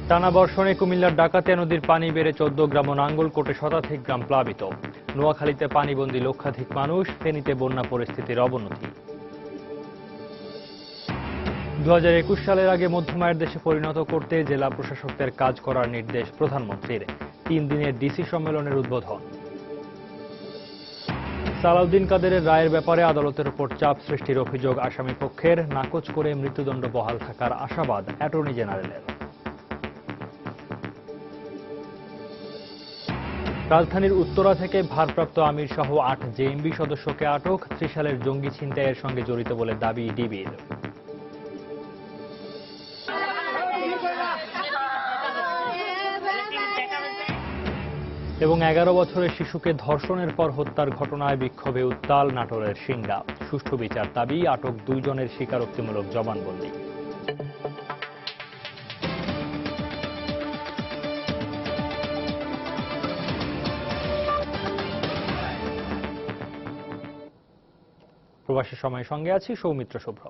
টানা বর্ষণে কুমিল্লার ডাকাতিয়া নদীর পানি বেড়ে ১৪ গ্রাম ও নাঙ্গলকোটে শতাধিক গ্রাম প্লাবিত। নোয়াখালীতে পানিবন্দী লক্ষাধিক মানুষ, ফেনীতে বন্যা পরিস্থিতির অবনতি। ২০২১ সালের আগে মধ্যমায়ের দেশে পরিণত করতে জেলা প্রশাসকদের কাজ করার নির্দেশ প্রধানমন্ত্রীর। ৩ দিনের ডিসি সম্মেলনের উদ্বোধন। সালাউদ্দিন কাদেরের রায়ের ব্যাপারে আদালতের উপর চাপ সৃষ্টির অভিযোগ আসামিপক্ষের, নাকচ করে মৃত্যুদণ্ড বহাল থাকার আশাবাদ অ্যাটর্নি জেনারেলের। রাজধানীর উত্তরা থেকে ভারপ্রাপ্ত আমির সহ ৮ জেএমবি সদস্যকে আটক, ত্রিশালের জঙ্গি ছিনতাইয়ের সঙ্গে জড়িত বলে দাবি ডিবির। এবং ১১ বছরের শিশুকে ধর্ষণের পর হত্যার ঘটনায় বিক্ষোভে উত্তাল নাটোরের সিংড়া। সুষ্ঠু বিচার দাবি, আটক ২ জনের স্বীকারোক্তিমূলক জবানবন্দি। প্রবাসী সময়ের সঙ্গে আছি সৌমিত্র শুভ্র।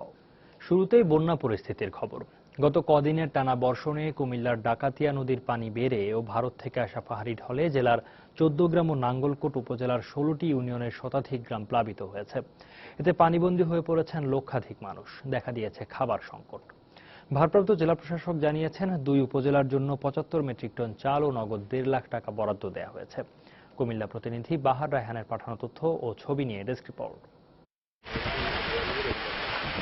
শুরুতেই বন্যা পরিস্থিতির খবর। গত কদিনের টানা বর্ষণে কুমিল্লার ডাকাতিয়া নদীর পানি বেড়ে ও ভারত থেকে আসা পাহাড়ি ঢলে জেলার ১৪ গ্রাম ও নাঙ্গলকোট উপজেলার ১৬টি ইউনিয়নের শতাধিক গ্রাম প্লাবিত হয়েছে। এতে পানিবন্দী হয়ে পড়েছেন লক্ষাধিক মানুষ, দেখা দিয়েছে খাবার সংকট। ভারপ্রাপ্ত জেলা প্রশাসক জানিয়েছেন ২ উপজেলার জন্য ৭৫ মেট্রিক টন চাল ও নগদ ১.৫ লাখ টাকা বরাদ্দ দেওয়া হয়েছে। কুমিল্লা প্রতিনিধি বাহার রায়হানের পাঠানো তথ্য ও ছবি নিয়ে ডেস্ক রিপোর্ট।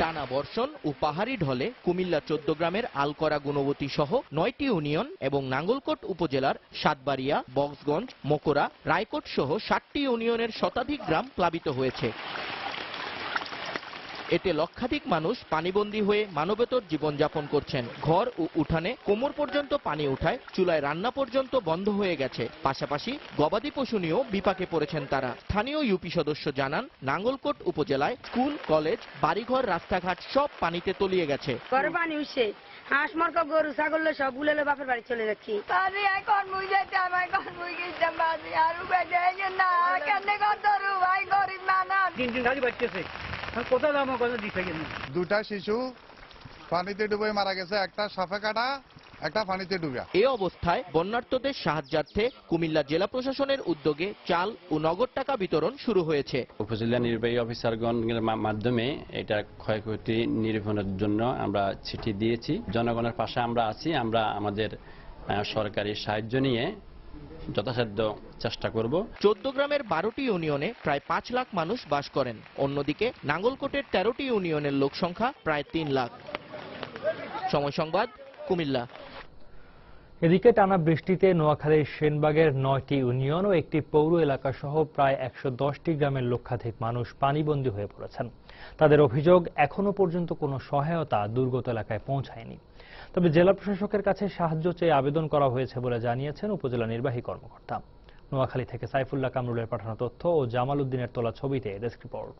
টানা বর্ষণ ও পাহাড়ি ঢলে কুমিল্লা ১৪ গ্রামের আলকরা গুণবতী সহ ৯টি ইউনিয়ন এবং নাঙ্গলকোট উপজেলার সাতবাড়িয়া, বক্সগঞ্জ, মোকরা, রায়কোট সহ ৭টি ইউনিয়নের শতাধিক গ্রাম প্লাবিত হয়েছে। এতে লক্ষাধিক মানুষ পানিবন্দী হয়ে মানবেতর জীবনযাপন করছেন। ঘর ও উঠানে কোমর পর্যন্ত পানি উঠায়, চুলায় রান্না পর্যন্ত বন্ধ হয়ে গেছে। পাশাপাশি গবাদি পশু নিয়েও বিপাকে পড়েছেন তারা। স্থানীয় ইউপি সদস্য জানান, নাঙ্গলকোট উপজেলায় স্কুল, কলেজ, বাড়িঘর, রাস্তাঘাট সব পানিতে তলিয়ে গেছে। ঘরে পানি উঠছে, হাঁস মার্কা গরু ছাগল সব গুলেলে বাপের বাড়ি চলে যাচ্ছি। দুটা শিশু পানিতে ডুবে মারা গেছে, একটা সাপে কাটা, একটা পানিতে ডুবে। এই অবস্থায় বন্যার্তদের সাহায্যার্থে কুমিল্লা জেলা প্রশাসনের উদ্যোগে চাল ও নগদ টাকা বিতরণ শুরু হয়েছে। উপজেলা নির্বাহী অফিসারগণের মাধ্যমে এটা ক্ষয়ক্ষতি নিরূপণের জন্য আমরা চিঠি দিয়েছি। জনগণের পাশে আমরা আছি। আমরা আমাদের সরকারি সাহায্য নিয়ে যথাসাধ্য চেষ্টা করব। ১৪ গ্রামের ১২টি ইউনিয়নে প্রায় ৫ লাখ মানুষ বাস করেন। অন্যদিকে নাঙ্গলকোটের 13টি ইউনিয়নের লোক সংখ্যা প্রায় ৩ লাখ। সময় সংবাদ, কুমিল্লা। এদিকে টানা বৃষ্টিতে নোয়াখালীর সেনবাগের ৯টি ইউনিয়ন ও একটি পৌর এলাকা সহ প্রায় ১১০টি গ্রামের লক্ষাধিক মানুষ পানিবন্দী হয়ে পড়েছেন। তাদের অভিযোগ, এখনো পর্যন্ত কোনো সহায়তা দুর্গত এলাকায় পৌঁছায়নি। তবে জেলা প্রশাসকের কাছে সাহায্য চেয়ে আবেদন করা হয়েছে বলে জানিয়েছেন উপজেলা নির্বাহী কর্মকর্তা। নোয়াখালী থেকে সাইফুল্লাহ কামরুলের পাঠানো তথ্য ও জামাল উদ্দিনের তোলা ছবিতে ডেস্ক রিপোর্ট।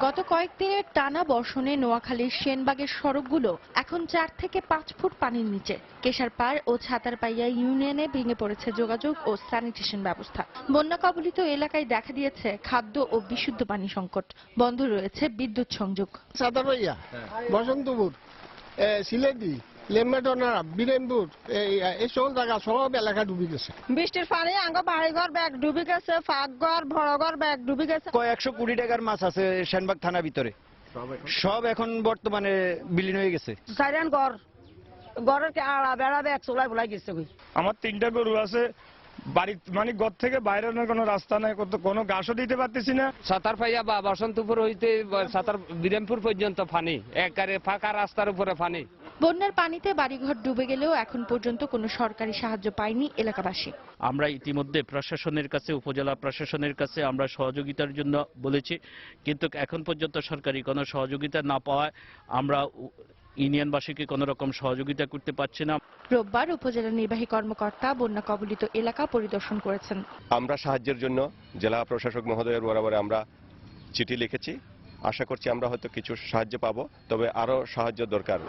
গত কয়েকদিনের টানা বর্ষণে নোয়াখালীর সেনবাগের সড়কগুলো এখন ৪ থেকে ৫ ফুট পানির নিচে। কেশারপাড় ও ছাতারপাইয়া ইউনিয়নে ভেঙে পড়েছে যোগাযোগ ও স্যানিটেশন ব্যবস্থা। বন্যা কবলিত এলাকায় দেখা দিয়েছে খাদ্য ও বিশুদ্ধ পানি সংকট। বন্ধ রয়েছে বিদ্যুৎ সংযোগ। ছাতারপাইয়া, বসন্তপুর, সিলেটি, লেমমেটনা, বীরেনপুর, এই সকল জায়গা সব এলাকা ডুবে গেছে। বৃষ্টির পানি আঙ্গ বাড়িঘর ব্যাগ ডুবে গেছে, ফাঁকঘর, বড়ঘর ব্যাগ ডুবে গেছে। কয়েকশো কোটি টাকার মাছ আছে সেনবাগ থানার ভিতরে, সব এখন বর্তমানে বিলীন হয়ে গেছে। সাইরেন ঘর, ঘরের আড়া বেড়া ব্যাগ চলাই বলাই গেছে। আমার ৩টা গরু আছে, বাড়ি মানে ঘর থেকে বাইরের কোনো রাস্তা নাই, কোনো ঘাসও দিতে পারতেছি না। ছাতারপাইয়া বা বসন্তপুর হইতে বীরেনপুর পর্যন্ত পানি, একেবারে ফাঁকা রাস্তার উপরে পানি। বন্যার পানিতে বাড়িঘর ডুবে গেলেও এখন পর্যন্ত কোনো সরকারি সাহায্য পায়নি এলাকাবাসী। আমরা ইতিমধ্যে প্রশাসনের কাছে, উপজেলা প্রশাসনের কাছে আমরা সহযোগিতার জন্য বলেছি, কিন্তু এখন পর্যন্ত সরকারি কোনো সহযোগিতা না পাওয়ায় আমরা ইউনিয়নবাসীকে কোনো রকম সহযোগিতা করতে পারছি না। রোববার উপজেলা নির্বাহী কর্মকর্তা বন্যা কবলিত এলাকা পরিদর্শন করেছেন। আমরা সাহায্যের জন্য জেলা প্রশাসক মহোদয়ের বরাবর আমরা চিঠি লিখেছি। আশা করছি আমরা হয়তো কিছু সাহায্য পাবো, তবে আরো সাহায্য দরকার।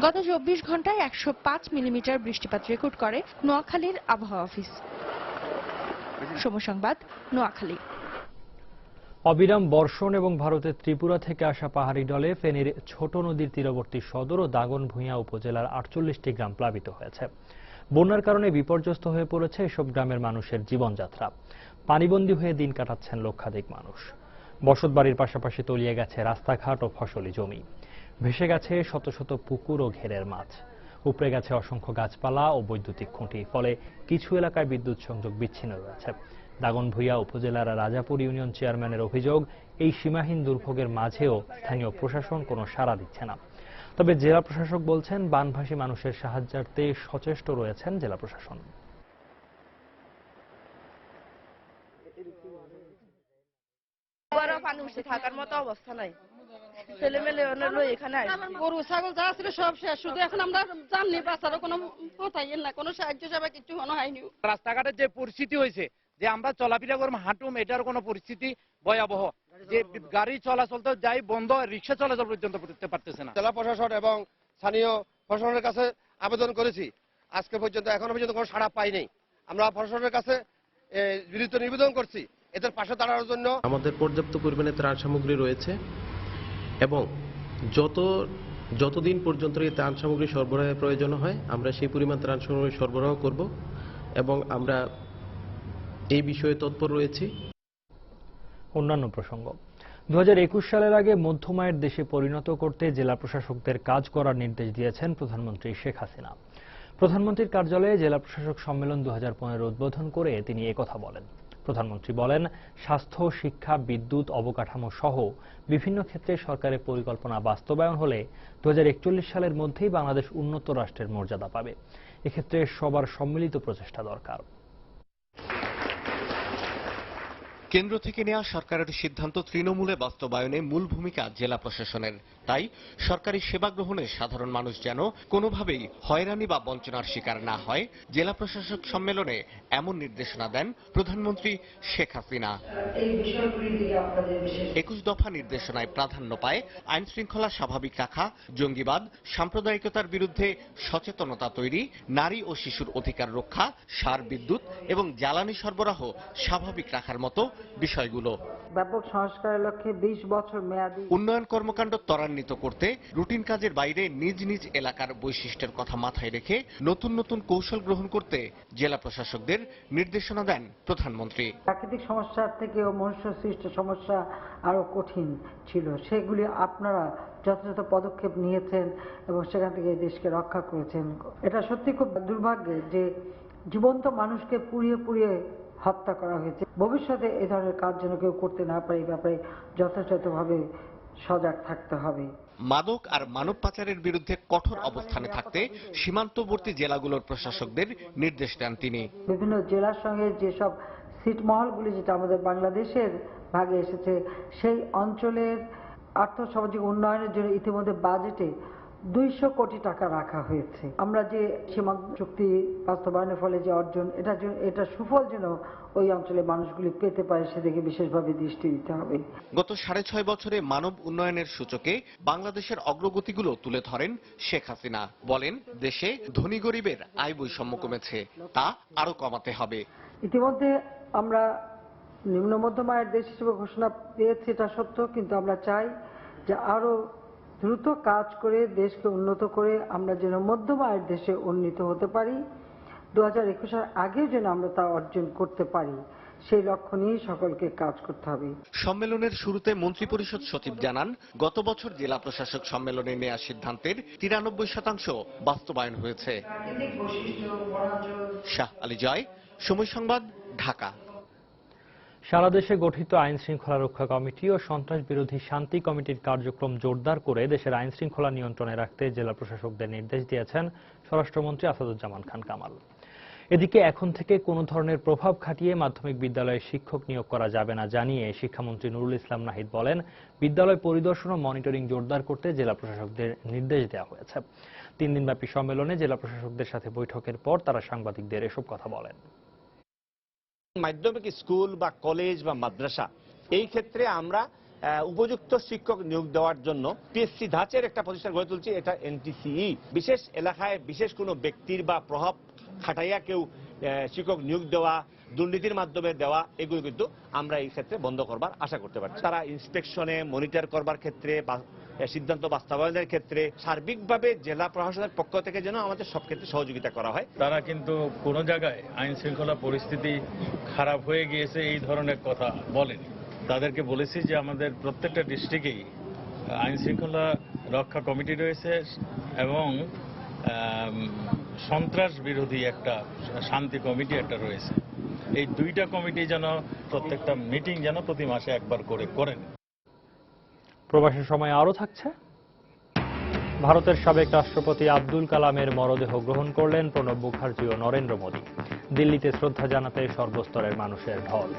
গত ২৪ ঘন্টায় ১০৫ মিলিমিটার বৃষ্টিপাত রেকর্ড করে নোয়াখালীর আবহাওয়া অফিস। সময় সংবাদ, নোয়াখালী। অবিরাম বর্ষণ এবং ভারতের ত্রিপুরা থেকে আসা পাহাড়ি ঢলে ফেনীর ছোট নদীর তীরবর্তী সদর ও দাগনভূঞা উপজেলার 48টি গ্রাম প্লাবিত হয়েছে। বন্যার কারণে বিপর্যস্ত হয়ে পড়েছে এসব গ্রামের মানুষের জীবনযাত্রা। পানিবন্দী হয়ে দিন কাটাচ্ছেন লক্ষাধিক মানুষ। বসতবাড়ির পাশাপাশি তলিয়ে গেছে রাস্তাঘাট ও ফসলি জমি, ভেসে গেছে শত শত পুকুর ও ঘেরের মাছ, উপড়ে গেছে অসংখ্য গাছপালা ও বৈদ্যুতিক খুঁটি। ফলে কিছু এলাকায় বিদ্যুৎ সংযোগ বিচ্ছিন্ন রয়েছে। দাগনভূঞা উপজেলার রাজাপুর ইউনিয়ন চেয়ারম্যানের অভিযোগ, এই সীমাহীন দুর্ভোগের মাঝেও স্থানীয় প্রশাসন কোনো সাড়া দিচ্ছে না। তবে জেলা প্রশাসক বলছেন, বানভাসী মানুষের সাহায্যার্থে সচেষ্ট রয়েছেন জেলা প্রশাসন। পানি উঠছে, থাকার মতো অবস্থা নাই। ছেলে মেলে এখানে গরু ছাগল যা ছিল সব শেষ, শুধু এখন আমরা জানি বাচ্চারও কোনো কথাই না, কোনো সাহায্য সেবা কিছু মনে হয়নি। রাস্তাঘাটের যে পরিস্থিতি হয়েছে, যে আমরা চলাফেরা করব হাঁটুম, এটার কোনো পরিস্থিতি ভয়াবহ। যে গাড়ি চলাচল তো যাই বন্ধ, রিক্সা চলাচল পর্যন্ত করতে পারতেছে না। জেলা প্রশাসন এবং স্থানীয় প্রশাসনের কাছে আবেদন করেছি, আজকে পর্যন্ত এখনো পর্যন্ত কোনো সাড়া পাইনি। আমরা প্রশাসনের কাছে বিনীত নিবেদন করছি এদের পাশে দাঁড়ানোর জন্য। আমাদের পর্যাপ্ত পরিমাণে ত্রাণ সামগ্রী রয়েছে এবং যতদিন পর্যন্ত এই ত্রাণ সামগ্রী সরবরাহের প্রয়োজন হয় আমরা সেই পরিমাণ ত্রাণ সামগ্রী সরবরাহ করব এবং আমরা এই বিষয়ে তৎপর রয়েছি। অন্যান্য প্রসঙ্গ, 2021 সালের আগে মধ্যম আয়ের দেশে পরিণত করতে জেলা প্রশাসকদের কাজ করার নির্দেশ দিয়েছেন প্রধানমন্ত্রী শেখ হাসিনা। প্রধানমন্ত্রীর কার্যালয়ে জেলা প্রশাসক সম্মেলন 2015 উদ্বোধন করে তিনি একথা বলেন। প্রধানমন্ত্রী বলেন, স্বাস্থ্য, শিক্ষা, বিদ্যুৎ, অবকাঠামো সহ বিভিন্ন ক্ষেত্রে সরকারের পরিকল্পনা বাস্তবায়ন হলে 2041 সালের মধ্যেই বাংলাদেশ উন্নত রাষ্ট্রের মর্যাদা পাবে। এক্ষেত্রে সবার সম্মিলিত প্রচেষ্টা দরকার। কেন্দ্র থেকে নেওয়া সরকারের সিদ্ধান্ত তৃণমূলে বাস্তবায়নে মূল ভূমিকা জেলা প্রশাসনের। তাই সরকারি সেবা গ্রহণে সাধারণ মানুষ যেন কোনোভাবেই হয়রানি বা বঞ্চনার শিকার না হয়, জেলা প্রশাসক সম্মেলনে এমন নির্দেশনা দেন প্রধানমন্ত্রী শেখ হাসিনা। 21 দফা নির্দেশনায় প্রাধান্য পায় আইন শৃঙ্খলা স্বাভাবিক রাখা, জঙ্গিবাদ, সাম্প্রদায়িকতার বিরুদ্ধে সচেতনতা তৈরি, নারী ও শিশুর অধিকার রক্ষা, সার, বিদ্যুৎ এবং জ্বালানি সরবরাহ স্বাভাবিক রাখার মতো বিষয়গুলো। ব্যাপক সংস্কারের লক্ষ্যে 20 বছর মেয়াদী উন্নয়ন কর্মকাণ্ড ত্বরান্বিত করতে রুটিন কাজের বাইরে নিজ নিজ এলাকার বৈশিষ্ট্যের কথা মাথায় রেখে নতুন নতুন কৌশল গ্রহণ করতে জেলা প্রশাসকদের নির্দেশনা দেন প্রধানমন্ত্রী। প্রাকৃতিক সমস্যার থেকেও মনুষ্য সৃষ্ট সমস্যা আরো কঠিন ছিল, সেগুলি আপনারা যথাযথ পদক্ষেপ নিয়েছেন এবং সেখান থেকে দেশকে রক্ষা করেছেন। এটা সত্যি খুব দুর্ভাগ্যের যে জীবন্ত মানুষকে পুড়িয়ে পুড়িয়ে হত্যা করা হয়েছে। ভবিষ্যতে এ ধরনের কাজ যেন কেউ করতে না পারে, এই ব্যাপারে যথাযথভাবে সজাগ থাকতে হবে। মাদক আর মানব পাচারের বিরুদ্ধে কঠোর অবস্থানে থাকতে সীমান্তবর্তী জেলাগুলোর প্রশাসকদের নির্দেশ দেন তিনি। বিভিন্ন জেলার সঙ্গে যেসব ছিটমহলগুলি যেটা আমাদের বাংলাদেশের ভাগে এসেছে, সেই অঞ্চলের আর্থ সামাজিক উন্নয়নের জন্য ইতিমধ্যে বাজেটে 200 কোটি টাকা রাখা হয়েছে। আমরা যে সীমান্ত চুক্তি বাস্তবায়নের ফলে যে অর্জন, এটা সুফল যেন ওই অঞ্চলের মানুষগুলি পেতে পারে, সেদিকে বিশেষভাবে দৃষ্টি দিতে হবে। গত 6.5 বছরে মানব উন্নয়নের সূচকে বাংলাদেশের অগ্রগতিগুলো তুলে ধরেন শেখ হাসিনা। বলেন, দেশে ধনী গরিবের আয় বৈষম্য কমেছে, তা আরো কমাতে হবে। ইতিমধ্যে আমরা নিম্ন মধ্যম আয়ের দেশ হিসেবে ঘোষণা পেয়েছি, এটা সত্য, কিন্তু আমরা চাই যে আরো দ্রুত কাজ করে দেশকে উন্নত করে আমরা যেন মধ্যম আয়ের দেশে উন্নীত হতে পারি। 2021 সালের আগে যেন আমরা তা অর্জন করতে পারি, সেই লক্ষ্য নিয়ে সকলকে কাজ করতে হবে। সম্মেলনের শুরুতে মন্ত্রিপরিষদ সচিব জানান, গত বছর জেলা প্রশাসক সম্মেলনে নেওয়া সিদ্ধান্তের 93% বাস্তবায়ন হয়েছে। শাহ আলী জয়, সময় সংবাদ, ঢাকা। সারা দেশে গঠিত আইন শৃঙ্খলা রক্ষা কমিটি ও সন্ত্রাস বিরোধী শান্তি কমিটির কার্যক্রম জোরদার করে দেশের আইন শৃঙ্খলা নিয়ন্ত্রণে রাখতে জেলা প্রশাসকদের নির্দেশ দিয়েছেন স্বরাষ্ট্রমন্ত্রী আসাদুজ্জামান খান কামাল। এদিকে এখন থেকে কোনো ধরনের প্রভাব খাটিয়ে মাধ্যমিক বিদ্যালয়ে শিক্ষক নিয়োগ করা যাবে না জানিয়ে শিক্ষামন্ত্রী নুরুল ইসলাম নাহিদ বলেন, বিদ্যালয় পরিদর্শন ও মনিটরিং জোরদার করতে জেলা প্রশাসকদের নির্দেশ দেওয়া হয়েছে। 3 দিনব্যাপী সম্মেলনে জেলা প্রশাসকদের সাথে বৈঠকের পর তারা সাংবাদিকদের এসব কথা বলেন। মাধ্যমিক স্কুল বা কলেজ বা মাদ্রাসা, এই ক্ষেত্রে আমরা উপযুক্ত শিক্ষক নিয়োগ দেওয়ার জন্য পিএসসি ধাঁচের একটা প্রতিষ্ঠান গড়ে তুলছি, এটা এনটিসিই। বিশেষ এলাকায় বিশেষ কোনো ব্যক্তির বা প্রভাব খাটাইয়া কেউ শিক্ষক নিয়োগ দেওয়া, দুর্নীতির মাধ্যমে দেওয়া, এগুলো কিন্তু আমরা এই ক্ষেত্রে বন্ধ করবার আশা করতে পারছি। তারা ইন্সপেকশনে, মনিটর করবার ক্ষেত্রে, সিদ্ধান্ত বাস্তবায়নের ক্ষেত্রে সার্বিকভাবে জেলা প্রশাসনের পক্ষ থেকে যেন আমাদের সব ক্ষেত্রে সহযোগিতা করা হয়। তারা কিন্তু কোনো জায়গায় আইন শৃঙ্খলা পরিস্থিতি খারাপ হয়ে গিয়েছে এই ধরনের কথা বলেনি। তাদেরকে বলেছি যে আমাদের প্রত্যেকটা ডিস্ট্রিক্টেই আইন শৃঙ্খলা রক্ষা কমিটি রয়েছে এবং সন্ত্রাস বিরোধী একটা শান্তি কমিটি একটা রয়েছে। এই দুইটা কমিটি যেন প্রত্যেকটা মিটিং যেন প্রতি মাসে একবার করে করেন। প্রবাসের সময় আরও থাকছে, ভারতের সাবেক রাষ্ট্রপতি আব্দুল কালামের মরদেহ গ্রহণ করলেন প্রণব মুখার্জি ও নরেন্দ্র মোদী। দিল্লিতে শ্রদ্ধা জানাতে সর্বস্তরের মানুষের ঢল।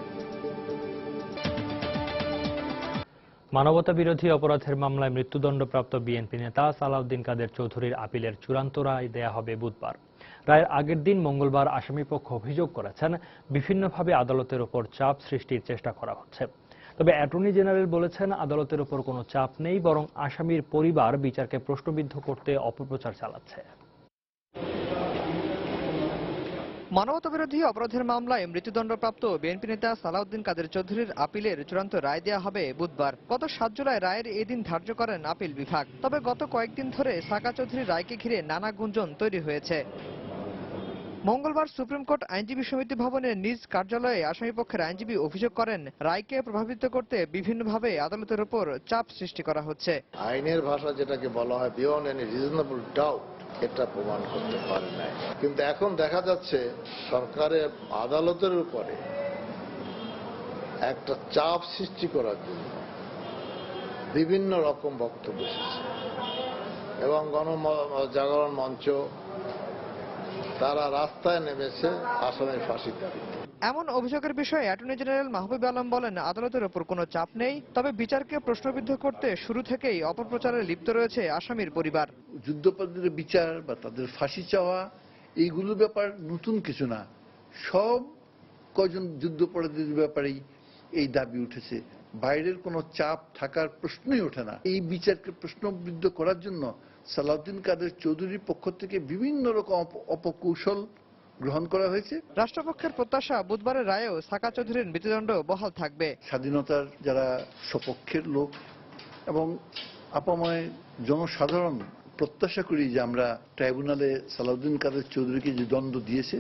মানবতা বিরোধী অপরাধের মামলায় মৃত্যুদণ্ডপ্রাপ্ত বিএনপি নেতা সালাউদ্দিন কাদের চৌধুরীর আপিলের চূড়ান্ত রায় দেয়া হবে বুধবার। রায়ের আগের দিন মঙ্গলবার আসামিপক্ষ অভিযোগ করেছেন বিভিন্নভাবে আদালতের উপর চাপ সৃষ্টির চেষ্টা করা হচ্ছে। তবে অ্যাটর্নি জেনারেল বলেছেন আদালতের উপর কোনো চাপ নেই, বরং আসামির পরিবার বিচারকে প্রশ্নবিদ্ধ করতে অপপ্রচার চালাচ্ছে। মানবতাবিরোধী অপরাধের মামলায় মৃত্যুদণ্ডপ্রাপ্ত বিএনপি নেতা সালাউদ্দিন কাদের চৌধুরীর আপিলের চূড়ান্ত রায় দেওয়া হবে বুধবার। গত 7 জুলাই রায়ের এদিন ধার্য করেন আপিল বিভাগ। তবে গত কয়েকদিন ধরে সাকা চৌধুরীর রায়কে ঘিরে নানা গুঞ্জন তৈরি হয়েছে। মঙ্গলবার সুপ্রিম কোর্ট আইনজীবী সমিতি ভবনের নিজ কার্যালয়ে আসামিপক্ষের আইনজীবী অভিযোগ করেন রায়কে প্রভাবিত করতে বিভিন্নভাবে আদালতের উপর চাপ সৃষ্টি করা হচ্ছে। আইনের ভাষা যেটাকে বলা হয় বিয়ন্ড এনি রিজনেবল ডাউট, এটা প্রমাণ করতে পারে নাই। কিন্তু এখন দেখা যাচ্ছে সরকারের আদালতের উপরে একটা চাপ সৃষ্টি করার জন্য বিভিন্ন রকম বক্তব্য এসেছে এবং গণজাগরণ মঞ্চ তারা রাস্তায় নেমেছে আসামের ফাঁসির দাবিতে। এমন অভিযোগের বিষয়ে অ্যাটর্নি জেনারেল মাহবুব আলম বলেন আদালতের উপর কোনো চাপ নেই, তবে বিচারকে প্রশ্নবিদ্ধ করতে শুরু থেকেই অপপ্রচারে লিপ্ত রয়েছে আসামির পরিবার। যুদ্ধাপরাধীদের বিচার বা তাদের ফাঁসি চাওয়া এইগুলো ব্যাপার নতুন কিছু না। সব কয়জন যুদ্ধাপরাধীদের ব্যাপারেই এই দাবি উঠেছে। বাইরের কোনো চাপ থাকার প্রশ্নই ওঠে না। এই বিচারকে প্রশ্নবিদ্ধ করার জন্য সালাউদ্দিন কাদের চৌধুরীর পক্ষ থেকে বিভিন্ন রকম অপকৌশল গ্রহণ করা হয়েছে। রাষ্ট্রপক্ষের প্রত্যাশা বুধবারের রায়েও সাকা চৌধুরীর মৃত্যুদণ্ড বহাল থাকবে। স্বাধীনতার যারা সপক্ষের লোক এবং আপাময় জনসাধারণ প্রত্যাশা করি যে আমরা ট্রাইব্যুনালে সালাউদ্দিন কাদের চৌধুরীকে যে দণ্ড দিয়েছে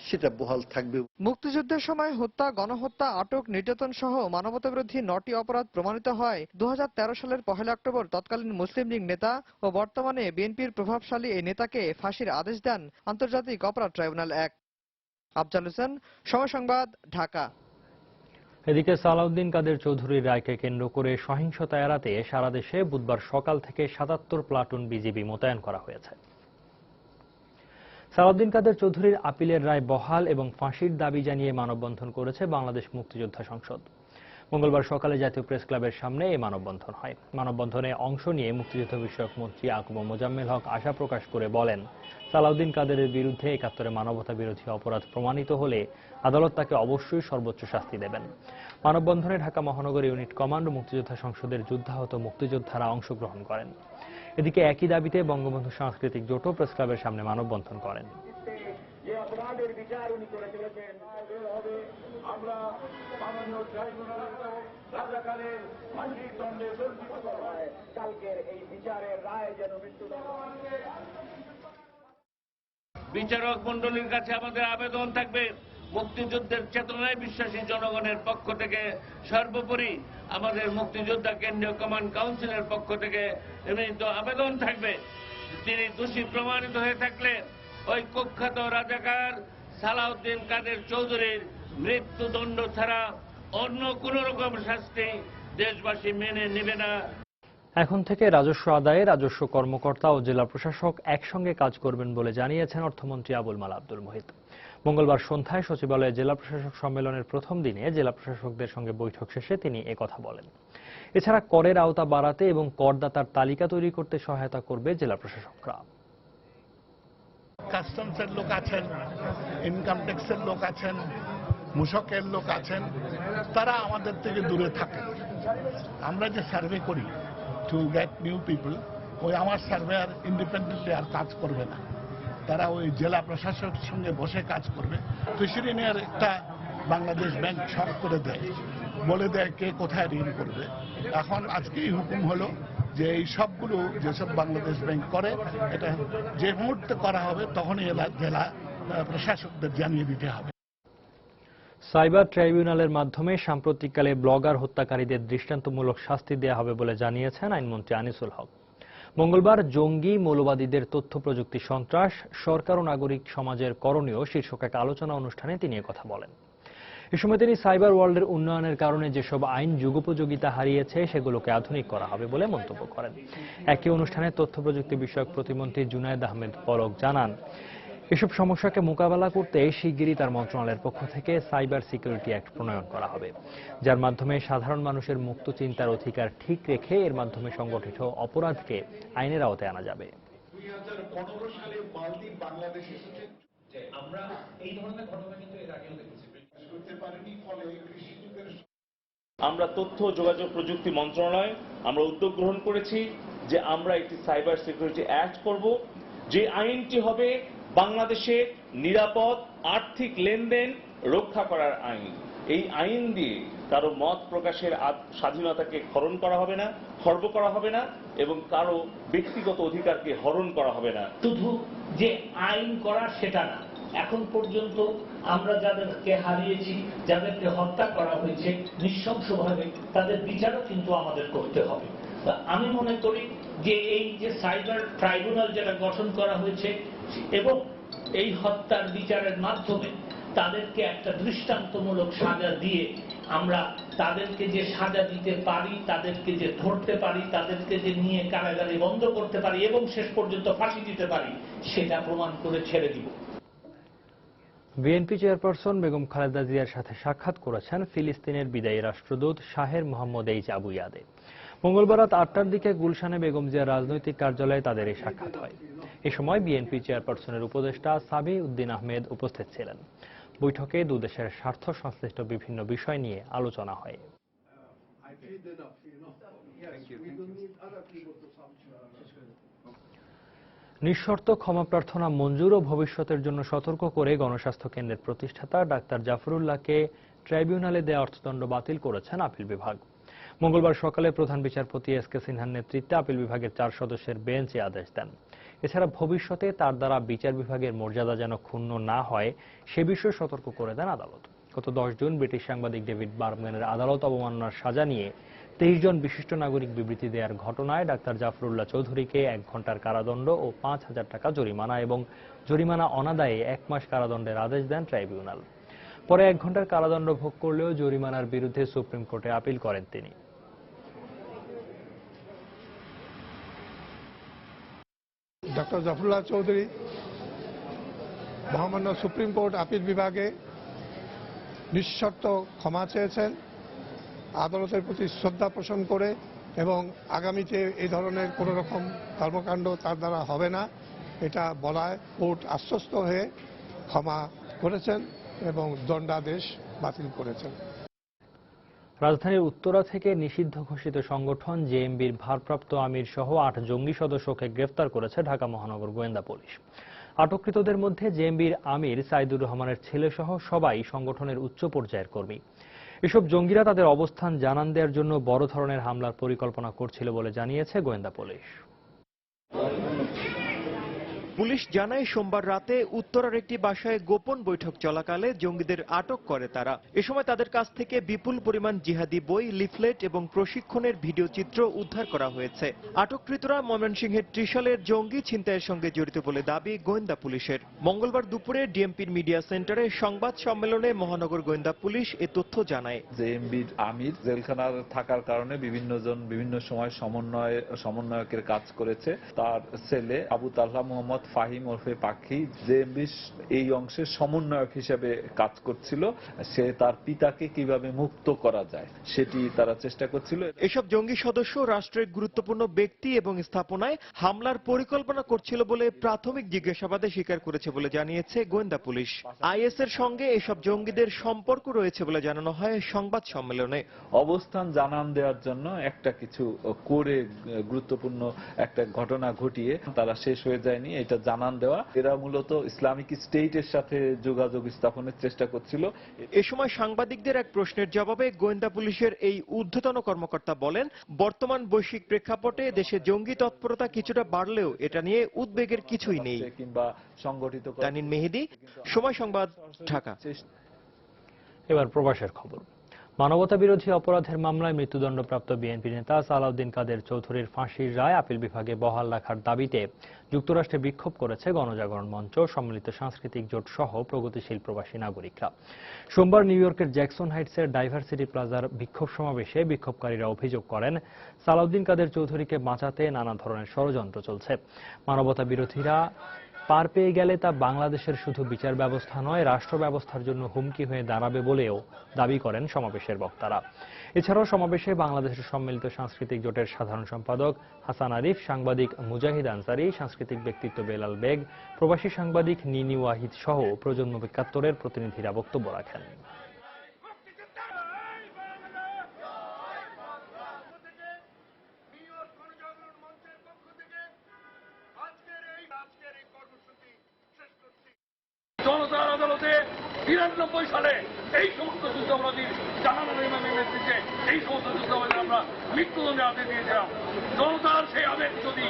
সেটা বহাল থাকবে। মুক্তিযুদ্ধের সময় হত্যা, গণহত্যা, আটক, নির্যাতন সহ মানবতাবিরোধী 9টি অপরাধ প্রমাণিত হয় 2013 সালের 1 অক্টোবর তৎকালীন মুসলিম লীগ নেতা ও বর্তমানে বিএনপির প্রভাবশালী এই নেতাকে ফাঁসির আদেশ দেন আন্তর্জাতিক অপরাধ ট্রাইব্যুনাল 1। আফজাল হোসেন, সময় সংবাদ, ঢাকা। এদিকে সালাউদ্দিন কাদের চৌধুরীর রায়কে কেন্দ্র করে সহিংসতা এড়াতে সারা দেশে বুধবার সকাল থেকে 77 প্লাটুন বিজিবি মোতায়েন করা হয়েছে। সালাউদ্দিন কাদের চৌধুরীর আপিলের রায় বহাল এবং ফাঁসির দাবি জানিয়ে মানববন্ধন করেছে বাংলাদেশ মুক্তিযোদ্ধা সংসদ। মঙ্গলবার সকালে জাতীয় প্রেস ক্লাবের সামনে এই মানববন্ধন হয়। মানববন্ধনে অংশ নিয়ে মুক্তিযুদ্ধ বিষয়ক মন্ত্রী আকুব মোজাম্মেল হক আশা প্রকাশ করে বলেন, সালাউদ্দিন কাদেরের বিরুদ্ধে 71 মানবতা বিরোধী অপরাধ প্রমাণিত হলে আদালত তাকে অবশ্যই সর্বোচ্চ শাস্তি দেবেন। মানববন্ধনে ঢাকা মহানগর ইউনিট কমান্ড ও মুক্তিযোদ্ধা সংসদের যুদ্ধাহত মুক্তিযোদ্ধারা অংশগ্রহণ করেন। এদিকে একই দাবিতে বঙ্গবন্ধু সাংস্কৃতিক জোটও প্রেস ক্লাবের সামনে মানববন্ধন করেন। বিচারক মণ্ডলীর কাছে আমাদের আবেদন থাকবে, মুক্তিযুদ্ধের চেতনায় বিশ্বাসী জনগণের পক্ষ থেকে সর্বোপরি আমাদের মুক্তিযোদ্ধা কেন্দ্রীয় কমান্ড কাউন্সিলের পক্ষ থেকে নিবেদিত আবেদন থাকবে, তিনি দোষী প্রমাণিত হয়ে থাকলে ওই কুখ্যাত রাজাকার সালাউদ্দিন কাদের চৌধুরীর মৃত্যুদণ্ড ছাড়া অন্য কোন রকম শাস্তি দেশবাসী মেনে নেবে না। এখন থেকে রাজস্ব আদায়ে রাজস্ব কর্মকর্তা ও জেলা প্রশাসক একসঙ্গে কাজ করবেন বলে জানিয়েছেন অর্থমন্ত্রী আবুল মাল আব্দুল মুহিত। মঙ্গলবার সন্ধ্যায় সচিবালয়ে জেলা প্রশাসক সম্মেলনের প্রথম দিনে জেলা প্রশাসকদের সঙ্গে বৈঠক শেষে তিনি একথা বলেন। এছাড়া করের আওতা বাড়াতে এবং করদাতার তালিকা তৈরি করতে সহায়তা করবে জেলা প্রশাসকরা। কাস্টমসের লোক আছেন, ইনকাম ট্যাক্সের লোক আছেন, মূসকের লোক আছেন, তারা আমাদের থেকে দূরে থাকে। আমরা যে সার্ভে করি টু গেট নিউ পিপল, ওই আমার সার্ভে আর ইন্ডিপেন্ডেন্টলি আর কাজ করবে না। তারা ওই জেলা প্রশাসকের সঙ্গে বসে কাজ করবে। কৃষি ঋণের একটা বাংলাদেশ ব্যাংক ছক করে দেয়, বলে দেয় কে কোথায় ঋণ করবে। এখন আজকেই হুকুম হলো যে এই সবগুলো যেসব বাংলাদেশ ব্যাংক করে, এটা যে মুহূর্তে করা হবে তখনই জেলা প্রশাসকদের জানিয়ে দিতে হবে। সাইবার ট্রাইব্যুনালের মাধ্যমে সাম্প্রতিককালে ব্লগার হত্যাকারীদের দৃষ্টান্তমূলক শাস্তি দেওয়া হবে বলে জানিয়েছেন আইনমন্ত্রী আনিসুল হক। মঙ্গলবার জঙ্গি মৌলবাদীদের তথ্য প্রযুক্তি সন্ত্রাস, সরকার ও নাগরিক সমাজের করণীয় শীর্ষক এক আলোচনা অনুষ্ঠানে তিনি কথা বলেন। এ সময় তিনি সাইবার ওয়ার্ল্ডের উন্নয়নের কারণে যেসব আইন যুগোপযোগিতা হারিয়েছে সেগুলোকে আধুনিক করা হবে বলে মন্তব্য করেন। একই অনুষ্ঠানে তথ্য প্রযুক্তি বিষয়ক প্রতিমন্ত্রী জুনায়েদ আহমেদ পলক জানান, এসব সমস্যাকে মোকাবেলা করতে শিগগিরই তার মন্ত্রণালয়ের পক্ষ থেকে সাইবার সিকিউরিটি অ্যাক্ট প্রণয়ন করা হবে, যার মাধ্যমে সাধারণ মানুষের মুক্ত চিন্তার অধিকার ঠিক রেখে এর মাধ্যমে সংগঠিত অপরাধকে আইনের আওতায় আনা যাবে। 2015 সালে মালদ্বীপ বাংলাদেশ এসেছে যে আমরা এই ধরনের ঘটনা কিন্তু এর আগেও দেখেছি, করতে পারিনি, ফলে কৃষি যুগের আমরা তথ্য ও যোগাযোগ প্রযুক্তি মন্ত্রণালয় আমরা উদ্যোগ গ্রহণ করেছি যে আমরা একটি সাইবার সিকিউরিটি অ্যাক্ট করব, যে আইনটি হবে বাংলাদেশের নিরাপদ আর্থিক লেনদেন রক্ষা করার আইন। এই আইন দিয়ে কারো মত প্রকাশের স্বাধীনতাকে খর্ব করা হবে না এবং কারো ব্যক্তিগত অধিকারকে হরণ করা হবে না। শুধু যে আইন করা সেটা না, এখন পর্যন্ত আমরা যাদেরকে হারিয়েছি, যাদেরকে হত্যা করা হয়েছে নৃশংসভাবে, তাদের বিচারও কিন্তু আমাদের করতে হবে। আমি মনে করি যে এই যে সাইবার ট্রাইব্যুনাল যেটা গঠন করা হয়েছে এবং এই হত্যার বিচারের মাধ্যমে তাদেরকে একটা দৃষ্টান্তমূলক সাজা দিয়ে আমরা তাদেরকে যে সাজা দিতে পারি, তাদেরকে যে ধরতে পারি, তাদেরকে যে নিয়ে কারাগারে বন্ধ করতে পারি এবং শেষ পর্যন্ত ফাঁসি দিতে পারি, সেটা প্রমাণ করে ছেড়ে দিব। বিএনপি চেয়ারপারসন বেগম খালেদা জিয়ার সাথে সাক্ষাৎ করেছেন ফিলিস্তিনের বিদায়ী রাষ্ট্রদূত শাহের মোহাম্মদ এইচ আবু ইয়াদে। মঙ্গলবার রাত 8টার দিকে গুলশানে বেগম জিয়ার রাজনৈতিক কার্যালয়ে তাদের এই সাক্ষাৎ হয়। এ সময় বিএনপি চেয়ারপারসনের উপদেষ্টা সাবি উদ্দিন আহমেদ উপস্থিত ছিলেন। বৈঠকে দুদেশের স্বার্থ সংশ্লিষ্ট বিভিন্ন বিষয় নিয়ে আলোচনা হয়। নিঃশর্ত ক্ষমা প্রার্থনা মঞ্জুর ও ভবিষ্যতের জন্য সতর্ক করে গণস্বাস্থ্য কেন্দ্রের প্রতিষ্ঠাতা ডাক্তার জাফরুল্লাহকে ট্রাইব্যুনালে দেওয়া অর্থদণ্ড বাতিল করেছেন আপিল বিভাগ। মঙ্গলবার সকালে প্রধান বিচারপতি এস কে সিনহার নেতৃত্বে আপিল বিভাগের 4 সদস্যের বেঞ্চ এ আদেশ দেন। এছাড়া ভবিষ্যতে তার দ্বারা বিচার বিভাগের মর্যাদা যেন ক্ষুণ্ণ না হয় সে বিষয়ে সতর্ক করে দেন আদালত। গত 10 জুন ব্রিটিশ সাংবাদিক ডেভিড বার্গম্যানের আদালত অবমাননার সাজা নিয়ে 23 জন বিশিষ্ট নাগরিক বিবৃতি দেওয়ার ঘটনায় ডাক্তার জাফরুল্লাহ চৌধুরীকে 1 ঘন্টার কারাদণ্ড ও 5,000 টাকা জরিমানা এবং জরিমানা অনাদায়ে 1 মাস কারাদণ্ডের আদেশ দেন ট্রাইব্যুনাল। পরে 1 ঘন্টার কারাদণ্ড ভোগ করলেও জরিমানার বিরুদ্ধে সুপ্রিম কোর্টে আপিল করেন তিনি। ডক্টর জাফরুল্লাহ চৌধুরী মহামান্য সুপ্রিম কোর্ট আপিল বিভাগে নিঃশর্ত ক্ষমা চেয়েছেন আদালতের প্রতি শ্রদ্ধা পোষণ করে, এবং আগামীতে এই ধরনের কোনো রকম কর্মকাণ্ড তার দ্বারা হবে না এটা বলায় কোর্ট আশ্বস্ত হয়ে ক্ষমা করেছেন এবং দণ্ডাদেশ বাতিল করেছেন। রাজধানীর উত্তরা থেকে নিষিদ্ধ ঘোষিত সংগঠন জেএমবির ভারপ্রাপ্ত আমির সহ 8 জঙ্গি সদস্যকে গ্রেফতার করেছে ঢাকা মহানগর গোয়েন্দা পুলিশ। আটককৃতদের মধ্যে জেএমবির আমির সাইদুর রহমানের ছেলে সহ সবাই সংগঠনের উচ্চ পর্যায়ের কর্মী। এসব জঙ্গিরা তাদের অবস্থান জানান দেওয়ার জন্য বড় ধরনের হামলার পরিকল্পনা করছিল বলে জানিয়েছে গোয়েন্দা পুলিশ। পুলিশ জানায় সোমবার রাতে উত্তরার একটি বাসায় গোপন বৈঠক চলাকালে জঙ্গিদের আটক করে তারা। এ সময় তাদের কাছ থেকে বিপুল পরিমাণ জিহাদি বই, লিফলেট এবং প্রশিক্ষণের ভিডিও চিত্র উদ্ধার করা হয়েছে। আটককৃতরা ময়মনসিংহের ত্রিশালের জঙ্গি ছিনতাইয়ের সঙ্গে জড়িত বলে দাবি গোয়েন্দা পুলিশের। মঙ্গলবার দুপুরে ডিএমপির মিডিয়া সেন্টারে সংবাদ সম্মেলনে মহানগর গোয়েন্দা পুলিশ এ তথ্য জানায়। জেএমবির আমির জেলখানার থাকার কারণে বিভিন্ন সময় সমন্বয়কের কাজ করেছে। তার ছেলে আবু তালহা মোহাম্মদ ফাহিম ওরফে পাখি জেএমবির এই অংশের সমন্বয়ক হিসেবে কাজ করছিল। সে তার পিতাকে কিভাবে মুক্ত করা যায় সেটি তারা চেষ্টা করছিল। এসব জঙ্গি সদস্য রাষ্ট্রের গুরুত্বপূর্ণ ব্যক্তি এবং স্থাপনায় হামলার পরিকল্পনা করছিল বলে প্রাথমিক জিজ্ঞাসাবাদে স্বীকার করেছে বলে জানিয়েছে গোয়েন্দা পুলিশ। আইএস এর সঙ্গে এসব জঙ্গিদের সম্পর্ক রয়েছে বলে জানানো হয় সংবাদ সম্মেলনে। অবস্থান জানান দেওয়ার জন্য একটা কিছু করে গুরুত্বপূর্ণ একটা ঘটনা ঘটিয়ে তারা শেষ হয়ে যায়নি, এটা একটা জানান দেওয়া। এরা মূলত ইসলামিক স্টেটের সাথে যোগাযোগ স্থাপনের চেষ্টা করছিল। এ সময় সাংবাদিকদের এক প্রশ্নের জবাবে গোয়েন্দা পুলিশের এই ঊর্ধ্বতন কর্মকর্তা বলেন, বর্তমান বৈশ্বিক প্রেক্ষাপটে দেশে জঙ্গি তৎপরতা কিছুটা বাড়লেও এটা নিয়ে উদ্বেগের কিছুই নেই। কিংবা সংগঠিত তানিন মেহেদি, সময় সংবাদ, ঢাকা। এবার প্রবাসের খবর। মানবতা বিরোধী অপরাধের মামলায় মৃত্যুদণ্ডপ্রাপ্ত বিএনপি নেতা সালাউদ্দিন কাদের চৌধুরীর ফাঁসির রায় আপিল বিভাগে বহাল রাখার দাবিতে যুক্তরাষ্ট্রে বিক্ষোভ করেছে গণজাগরণ মঞ্চ, সম্মিলিত সাংস্কৃতিক জোট সহ প্রগতিশীল প্রবাসী নাগরিকরা। সোমবার নিউ ইয়র্কের জ্যাকসন হাইটসের ডাইভার্সিটি প্লাজার বিক্ষোভ সমাবেশে বিক্ষোভকারীরা অভিযোগ করেন, সালাউদ্দিন কাদের চৌধুরীকে বাঁচাতে নানা ধরনের ষড়যন্ত্র চলছে। মানবতা বিরোধীরা পার পেয়ে গেলে তা বাংলাদেশের শুধু বিচার ব্যবস্থা নয়, রাষ্ট্র ব্যবস্থার জন্য হুমকি হয়ে দাঁড়াবে বলেও দাবি করেন সমাবেশের বক্তারা। এছাড়াও সমাবেশে বাংলাদেশের সম্মিলিত সাংস্কৃতিক জোটের সাধারণ সম্পাদক হাসান আরিফ, সাংবাদিক মুজাহিদ আনসারি, সাংস্কৃতিক ব্যক্তিত্ব বেলাল বেগ, প্রবাসী সাংবাদিক নিনি ওয়াহিদ সহ প্রজন্ম ৭১-এর প্রতিনিধিরা বক্তব্য রাখেন। জনতার আদালতে ৯২ সালে এই সমস্ত যুদ্ধাপরাধীর জাহানার ইমামের নেতৃত্বে এই সমস্ত যুদ্ধাপরাধী আমরা মৃত্যুদণ্ডের আদেশ দিয়েছিলাম। জনতার সেই আদেশ যদি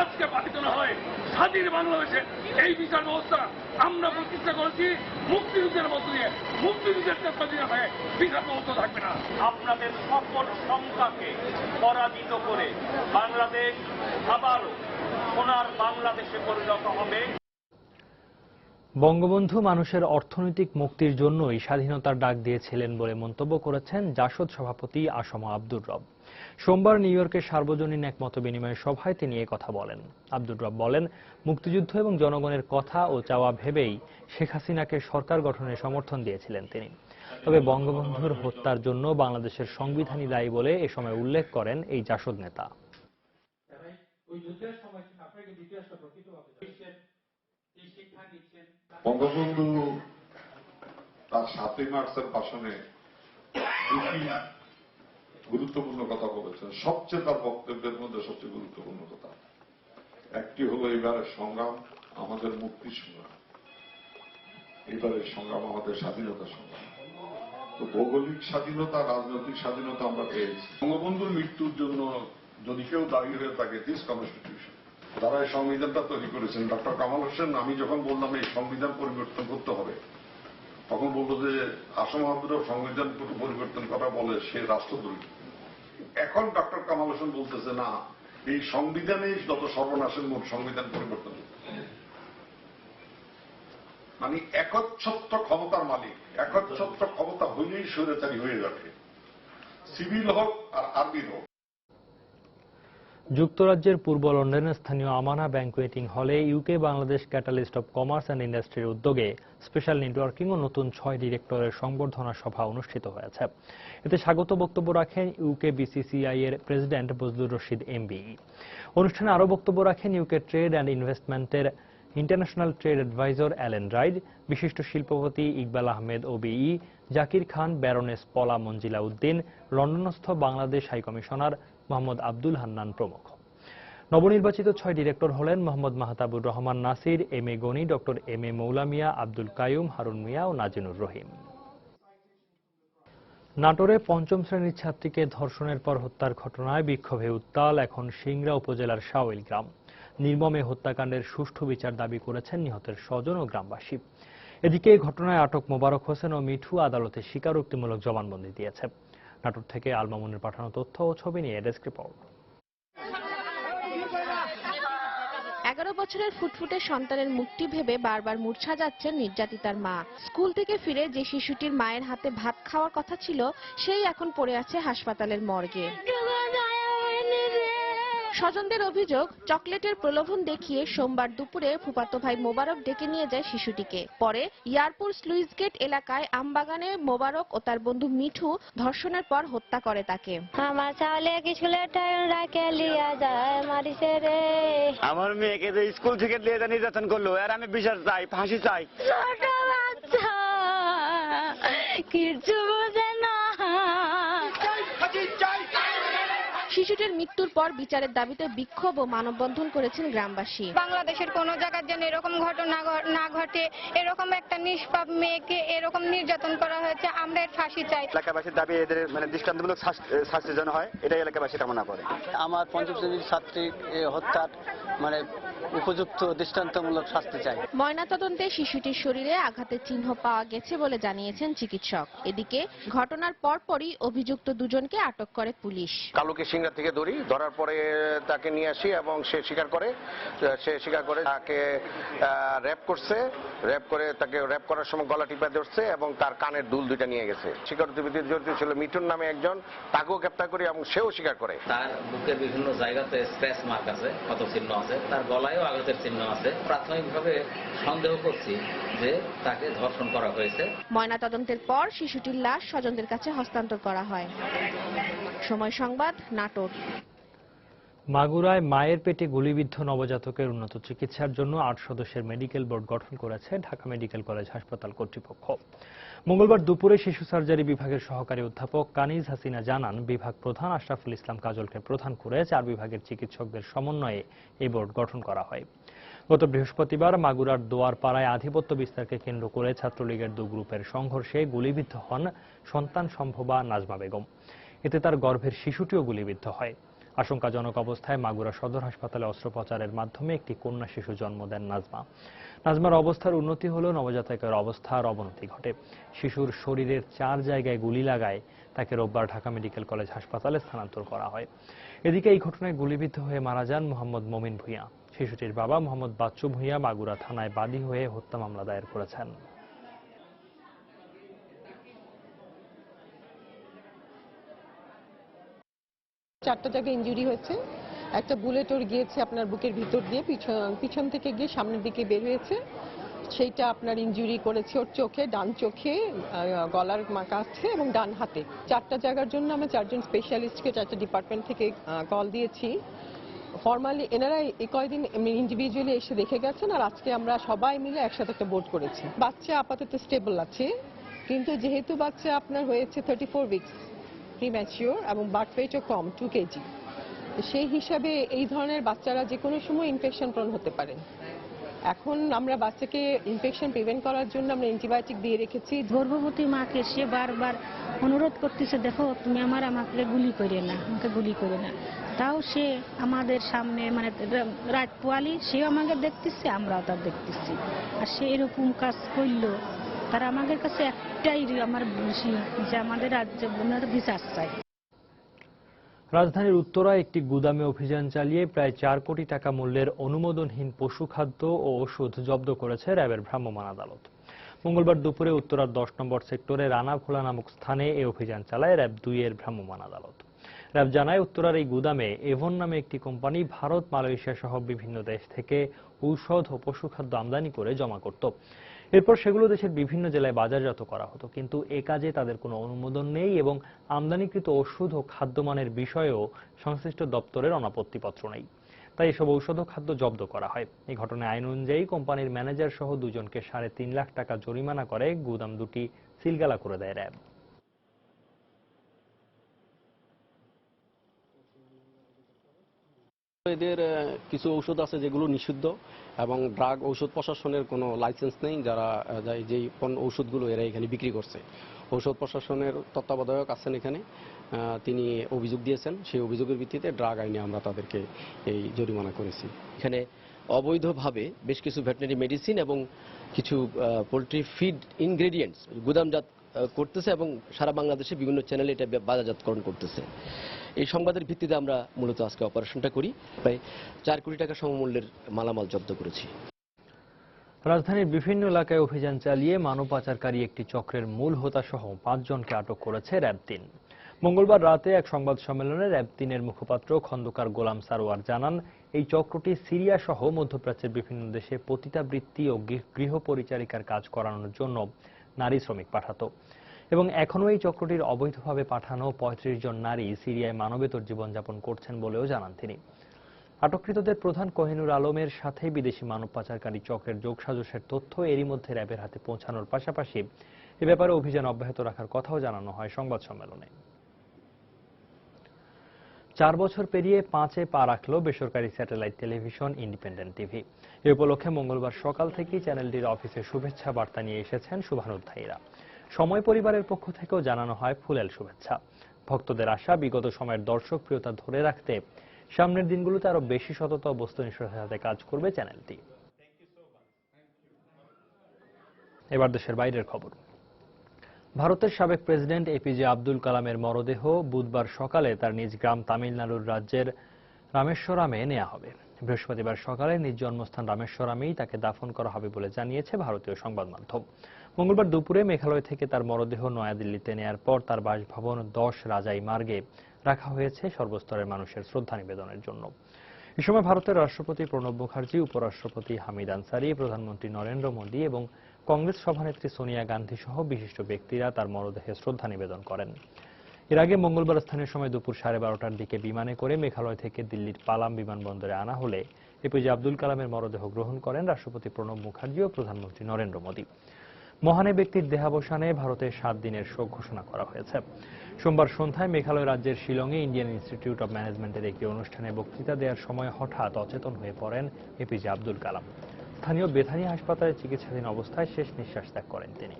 আজকে পালিত না হয়, স্বাধীন বাংলাদেশে এই বিচার ব্যবস্থা আমরা প্রতিষ্ঠা করেছি মুক্তিযুদ্ধের মধ্য দিয়ে। মুক্তিযুদ্ধের চেষ্টা দিয়ে হয় বিচার ব্যবস্থা থাকবে না। আপনাদের সকল শঙ্কাকে পরাজিত করে বাংলাদেশ আবারও সোনার বাংলাদেশে পরিণত হবে। বঙ্গবন্ধু মানুষের অর্থনৈতিক মুক্তির জন্যই স্বাধীনতার ডাক দিয়েছিলেন বলে মন্তব্য করেছেন জাসদ সভাপতি আসম আব্দুর রব। সোমবার নিউ ইয়র্কের সার্বজনীন এক মতবিনিময় সভায় তিনি এ কথা বলেন। আব্দুর রব বলেন, মুক্তিযুদ্ধ এবং জনগণের কথা ও চাওয়া ভেবেই শেখ হাসিনাকে সরকার গঠনের সমর্থন দিয়েছিলেন তিনি। তবে বঙ্গবন্ধুর হত্যার জন্য বাংলাদেশের সংবিধানই দায়ী বলে এ সময় উল্লেখ করেন এই জাসদ নেতা। বঙ্গবন্ধু তার ৭ই মার্চের ভাষণে দুটি গুরুত্বপূর্ণ কথা বলেছেন। সবচেয়ে তার বক্তব্যের মধ্যে সবচেয়ে গুরুত্বপূর্ণ কথা একটি হলো এবারের সংগ্রাম আমাদের মুক্তির সংগ্রাম, এবারের সংগ্রাম আমাদের স্বাধীনতা সংগ্রাম। তো ভৌগোলিক স্বাধীনতা, রাজনৈতিক স্বাধীনতা আমরা পেয়েছি। বঙ্গবন্ধুর মৃত্যুর জন্য যদি কেউ দায়ী হয়ে থাকে দিস কনস্টিটিউশন, যারা এই সংবিধানটা তৈরি করেছেন, ডক্টর কামাল হোসেন, আমি যখন বললাম এই সংবিধান পরিবর্তন করতে হবে, তখন বলল যে আসম আব্দুর সংবিধান পরিবর্তন করা বলে সে রাষ্ট্রদ্রোহী। এখন ডক্টর কামাল হোসেন বলতেছে না, এই সংবিধানেই যত সর্বনাশের মূল সংবিধান পরিবর্তন। মানে একচ্ছত্র ক্ষমতার মালিক, একচ্ছত্র ক্ষমতা হইলেই স্বৈরাচারী হয়ে যাবে, সিভিল হোক আর আর্মির হোক। যুক্তরাজ্যের পূর্ব লন্ডনের স্থানীয় আমানা ব্যাংকুয়েটিং হলে UK Bangladesh catalyst of commerce and ইন্ডাস্ট্রির উদ্যোগে স্পেশাল নেটওয়ার্কিং ও নতুন 6 ডিরেক্টরের সংবর্ধনা সভা অনুষ্ঠিত হয়েছে। এতে স্বাগত বক্তব্য রাখেন ইউকে বিসিসিআই এর প্রেসিডেন্ট বজলুর রশিদ এমবিই। অনুষ্ঠানে আরও বক্তব্য রাখেন ইউকে ট্রেড অ্যান্ড ইনভেস্টমেন্টের international trade adviser Allen Ride, বিশিষ্ট শিল্পপতি ইকবাল আহমেদ ওবিই, জাকির খান, ব্যারনেস পলা মঞ্জিলা উদ্দিন, লন্ডনস্থ বাংলাদেশ হাইকমিশনার মোহাম্মদ আব্দুল হান্নান প্রমুখ। নবনির্বাচিত 6 ডিরেক্টর হলেন Mohammad Mahtabur Rahman Nasir, M A Gani, doctor M A Moula Mia, Abdul Qayyum, Harun মিয়া ও নাজিনুর রহিম। নাটোরে 5ম শ্রেণীর ছাত্রীকে ধর্ষণের পর হত্যার ঘটনায় বিক্ষোভে উত্তাল এখন সিংড়া উপজেলার শাওইল গ্রাম। নির্মমে হত্যাকাণ্ডের সুষ্ঠু বিচার দাবি করেছেন নিহতের স্বজন ও গ্রামবাসী। এদিকে এই ঘটনায় আটক মোবারক হোসেন ও মিঠু আদালতে স্বীকারোক্তিমূলক জবানবন্দি দিয়েছে। নাটোর থেকে আল মামুনের পাঠানো তথ্য ও ছবি নিয়ে ডেস্ক রিপোর্ট। 11 বছরের ফুটফুটে সন্তানের মুক্তি ভেবে বারবার মূর্ছা যাচ্ছেন নির্যাতিতার মা। স্কুল থেকে ফিরে যে শিশুটির মায়ের হাতে ভাত খাওয়ার কথা ছিল, সেই এখন পড়ে আছে হাসপাতালের মর্গে। স্বজনদের অভিযোগ, চকলেটের প্রলোভন দেখিয়ে সোমবার দুপুরে ফুফাতো ভাই মোবারক ডেকে নিয়ে যায় শিশুটিকে। পরে ইয়ারপুর স্লুইস গেট এলাকায় আমবাগানে মোবারক ও তার বন্ধু মিঠু ধর্ষণের পর হত্যা করে তাকে। আমার চালে স্কুলে রাখে লিয়া যায় মারিছে রে। আমার মেয়েকে যে স্কুল থেকে নিয়ে যা নির্যাতন করলো, আর আমি বিচার চাই, ফাঁসি চাই। ছোট বাচ্চা কিছু বোঝে না। শিশুটির মৃত্যুর পর বিচারের দাবিতে বিক্ষোভ ও মানববন্ধন করেছেন গ্রামবাসী। বাংলাদেশের কোনো জায়গায় যেন এরকম ঘটনা না ঘটে, এরকম একটা নিষ্পাপ মেয়েকে এরকম নির্যাতন করা হয়েছে, আমরা এর ফাঁসি চাই। এলাকাবাসীর দাবি এদের দৃষ্টান্তমূলক শাস্তি যেন হয়, এটাই এলাকাবাসী কামনা করে। আমার পঞ্চম শ্রেণীর ছাত্রী হত্যার উপযুক্ত দৃষ্টান্তমূলক শাস্তি চাই। ময়নাতদন্তে শিশুটির শরীরে আঘাতের চিহ্ন পাওয়া গেছে বলে জানিয়েছেন চিকিৎসক। এদিকে ঘটনার পরপরই অভিযুক্ত দুজনকে আটক করে পুলিশ। কালুকে সিংড়া থেকে ধরার পরে তাকে নিয়ে আসি এবং সে স্বীকার করে তাকে র্যাপ করে তাকে র্যাপ করার সময় গলা টিপা ধরছে এবং তার কানের দুল দুইটা নিয়ে গেছে। স্বীকারোক্তিতে জড়িত ছিল মিঠুন নামে একজন, তাকেও গ্রেপ্তার করি এবং সেও স্বীকার করে। তার বুকের বিভিন্ন জায়গাতে স্ক্র্যাচ মার্ক আছে, ক্ষত চিহ্ন আছে, তার গলায়ও আঘাতের চিহ্ন আছে। প্রাথমিকভাবে সন্দেহ করছি যে তাকে ধর্ষণ করা হয়েছে। ময়নাতদন্তের পর শিশুটির লাশ স্বজনদের কাছে হস্তান্তর করা হয়। সময় সংবাদ, নাটোর। মাগুরায় মায়ের পেটে গুলিবিদ্ধ নবজাতকের উন্নত চিকিৎসার জন্য 8 সদস্যের মেডিকেল বোর্ড গঠন করেছে ঢাকা মেডিকেল কলেজ হাসপাতাল কর্তৃপক্ষ। মঙ্গলবার দুপুরে শিশু সার্জারি বিভাগের সহকারী অধ্যাপক কানিজ হাসিনা জানান, বিভাগ প্রধান আশরাফুল ইসলাম কাজলকে প্রধান করে 4 বিভাগের চিকিৎসকদের সমন্বয়ে এই বোর্ড গঠন করা হয়। গত বৃহস্পতিবার মাগুরার দোয়ারপাড়ায় আধিপত্য বিস্তারকে কেন্দ্র করে ছাত্রলীগের 2 গ্রুপের সংঘর্ষে গুলিবিদ্ধ হন সন্তান সম্ভবা নাজমা বেগম। এতে তার গর্ভের শিশুটিও গুলিবিদ্ধ হয়। আশঙ্কাজনক অবস্থায় মাগুরা সদর হাসপাতালে অস্ত্রোপচারের মাধ্যমে একটি কন্যা শিশু জন্ম দেন নাজমার অবস্থার উন্নতি হলেও নবজাতকের অবস্থার অবনতি ঘটে। শিশুর শরীরের 4 জায়গায় গুলি লাগায় তাকে রোববার ঢাকা মেডিকেল কলেজ হাসপাতালে স্থানান্তর করা হয়। এদিকে এই ঘটনায় গুলিবিদ্ধ হয়ে মারা যান মোহাম্মদ মমিন ভূঁইয়া। শিশুটির বাবা মোহাম্মদ বাচ্চু ভূঁইয়া মাগুরা থানায় বাদী হয়ে হত্যা মামলা দায়ের করেছেন। চারটা জায়গায় ইনজুরি হয়েছে। একটা বুলেট ওর গিয়েছে আপনার বুকের ভিতর দিয়ে, পিছন থেকে গিয়ে সামনের দিকে বের হয়েছে। সেইটা আপনার ইনজুরি করেছে ওর চোখে, ডান চোখে, গলার কাছে এবং ডান হাতে। 4টা জায়গার জন্য আমরা 4 জন স্পেশালিস্টকে 4টা ডিপার্টমেন্ট থেকে কল দিয়েছি। ফর্মালি এনারা এই কয়েকদিন ইন্ডিভিজুয়ালি এসে দেখে গেছেন, আর আজকে আমরা সবাই মিলে একসাথে একটা বোর্ড করেছি। বাচ্চা আপাতত স্টেবল আছে, কিন্তু যেহেতু বাচ্চা আপনার হয়েছে 34 উইকস প্রিম্যাচিওর এবং বার্থ ওয়েটও কম 2 কেজি, সেই হিসাবে এই ধরনের বাচ্চারা যে কোনো সময় ইনফেকশন প্রবণ হতে পারে। এখন আমরা বাচ্চাকে ইনফেকশন প্রিভেন্ট করার জন্য আমরা অ্যান্টিবায়োটিক দিয়ে রেখেছি। গর্ভবতী মাকে সে বারবার অনুরোধ করতেছে, দেখো তুমি আমাকে গুলি করে না, আমাকে গুলি করে না। তাও সে আমাদের সামনে রাত পোয়ালি সেও আমাকে দেখতেছে, আমরাও তার দেখতেছি। আর সে এরকম কাজ করলো, তারা আমাদের কাছে একটাই আমার বেশি যে আমাদের রাজ্যে বিচার চাই। রাজধানীর উত্তরায় একটি গুদামে অভিযান চালিয়ে প্রায় 4 কোটি টাকা মূল্যের অনুমোদনহীন পশুখাদ্য ও ওষুধ জব্দ করেছে র্যাবের ভ্রাম্যমাণ আদালত। মঙ্গলবার দুপুরে উত্তরার 10 নম্বর সেক্টরে রানাভোলা নামক স্থানে এই অভিযান চালায় র্যাব 2 এর ভ্রাম্যমাণ আদালত। র্যাব জানায়, উত্তরার এই গুদামে এভন নামে একটি কোম্পানি ভারত, মালয়েশিয়া সহ বিভিন্ন দেশ থেকে ঔষধ ও পশুখাদ্য আমদানি করে জমা করত। এরপর সেগুলো দেশের বিভিন্ন জেলায় বাজারজাত করা হতো, কিন্তু এ কাজে তাদের কোনো অনুমোদন নেই এবং আমদানিকৃত ওষুধ ও খাদ্যমানের বিষয়েও সংশ্লিষ্ট দপ্তরের অনাপত্তিপত্র নেই। তাই এসব ঔষধ ও খাদ্য জব্দ করা হয়। এই ঘটনায় আইন অনুযায়ী কোম্পানির ম্যানেজার সহ 2 জনকে 3.5 লাখ টাকা জরিমানা করে গুদাম দুটি সিলগালা করে দেয় র্যাব। এদের কিছু ঔষধ আছে যেগুলো নিষিদ্ধ এবং ড্রাগ ঔষধ প্রশাসনের কোনো লাইসেন্স নেই, যারা যেই ঔষধগুলো এরা এখানে বিক্রি করছে। ঔষধ প্রশাসনের তত্ত্বাবধায়ক আছেন এখানে, তিনি অভিযোগ দিয়েছেন। সেই অভিযোগের ভিত্তিতে ড্রাগ আইনে আমরা তাদেরকে এই জরিমানা করেছি। এখানে অবৈধভাবে বেশ কিছু ভেটেরিনারি মেডিসিন এবং কিছু পোলট্রি ফিড ইনগ্রেডিয়েন্টস গুদামজাত করতেছে এবং সারা বাংলাদেশে বিভিন্ন চ্যানেলে এটা বাজারজাতকরণ করতেছে। এই সংবাদের ভিত্তিতে আমরা মূলত আজকে অপারেশনটা করি। প্রায় 4 কোটি টাকা সমমূল্যের মালামাল জব্দ করেছি। রাজধানীর বিভিন্ন এলাকায় অভিযান চালিয়ে মানব পাচারকারী একটি চক্রের মূল হোতা সহ 5 জনকে আটক করেছে র্যাব 3। মঙ্গলবার রাতে এক সংবাদ সম্মেলনে র্যাব 3-এর মুখপাত্র খন্দকার গোলাম সারোয়ার জানান, এই চক্রটি সিরিয়া সহ মধ্যপ্রাচ্যের বিভিন্ন দেশে পতিতাবৃত্তি ও গৃহ পরিচারিকার কাজ করানোর জন্য নারী শ্রমিক পাঠাতো এবং এখনও এই চক্রটির অবৈধভাবে পাঠানো 35 জন নারী সিরিয়ায় মানবেতর জীবনযাপন করছেন বলেও জানান তিনি। আটককৃতদের প্রধান কোহিনুর আলমের সাথে বিদেশি মানব পাচারকারী চক্রের যোগসাজশের তথ্য এরই মধ্যে র্যাবের হাতে পৌঁছানোর পাশাপাশি এ ব্যাপারে অভিযান অব্যাহত রাখার কথাও জানানো হয় সংবাদ সম্মেলনে। 4 বছর পেরিয়ে 5-এ পা রাখল বেসরকারি স্যাটেলাইট টেলিভিশন ইন্ডিপেন্ডেন্ট টিভি। এ উপলক্ষে মঙ্গলবার সকাল থেকেই চ্যানেলটির অফিসে শুভেচ্ছা বার্তা নিয়ে এসেছেন শুভানুধ্যায়ীরা। সময় পরিবারের পক্ষ থেকেও জানানো হয় ফুলেল শুভেচ্ছা। ভক্তদের আশা, বিগত সময়ের দর্শকপ্রিয়তা ধরে রাখতে সামনের দিনগুলোতে আরো বেশি সততা ও বস্তুনিষ্ঠতার সাথে কাজ করবে চ্যানেলটি। এবার দেশের বাইরের খবর। ভারতের সাবেক প্রেসিডেন্ট এপিজে আব্দুল কালামের মরদেহ বুধবার সকালে তার নিজ গ্রাম তামিলনাড়ুর রাজ্যের রামেশ্বরামে নেওয়া হবে। বৃহস্পতিবার সকালে নিজ জন্মস্থান রামেশ্বরামেই তাকে দাফন করা হবে বলে জানিয়েছে ভারতীয় সংবাদ মাধ্যম। মঙ্গলবার দুপুরে মেঘালয় থেকে তার মরদেহ নয়াদিল্লিতে নেয়ার পর তার বাসভবন 10 রাজাই মার্গে রাখা হয়েছে সর্বস্তরের মানুষের শ্রদ্ধা নিবেদনের জন্য। এ সময় ভারতের রাষ্ট্রপতি প্রণব মুখার্জি, উপরাষ্ট্রপতি হামিদ আনসারি, প্রধানমন্ত্রী নরেন্দ্র মোদী এবং কংগ্রেস সভানেত্রী সোনিয়া গান্ধী সহ বিশিষ্ট ব্যক্তিরা তার মরদেহে শ্রদ্ধা নিবেদন করেন। এর আগে মঙ্গলবার স্থানীয় সময় দুপুর 12:30টার দিকে বিমানে করে মেঘালয় থেকে দিল্লির পালাম বিমানবন্দরে আনা হলে এপিজে আব্দুল কালামের মরদেহ গ্রহণ করেন রাষ্ট্রপতি প্রণব মুখার্জি ও প্রধানমন্ত্রী নরেন্দ্র মোদী। মহান এই ব্যক্তির দেহাবসানে ভারতে 7 দিনের শোক ঘোষণা করা হয়েছে। সোমবার সন্ধ্যায় মেঘালয় রাজ্যের শিলংয়ে ইন্ডিয়ান ইনস্টিটিউট অব ম্যানেজমেন্টের একটি অনুষ্ঠানে বক্তৃতা দেওয়ার সময় হঠাৎ অচেতন হয়ে পড়েন এপিজে আব্দুল কালাম। স্থানীয় বেথানি হাসপাতালে চিকিৎসাধীন অবস্থায় শেষ নিঃশ্বাস ত্যাগ করেন তিনি।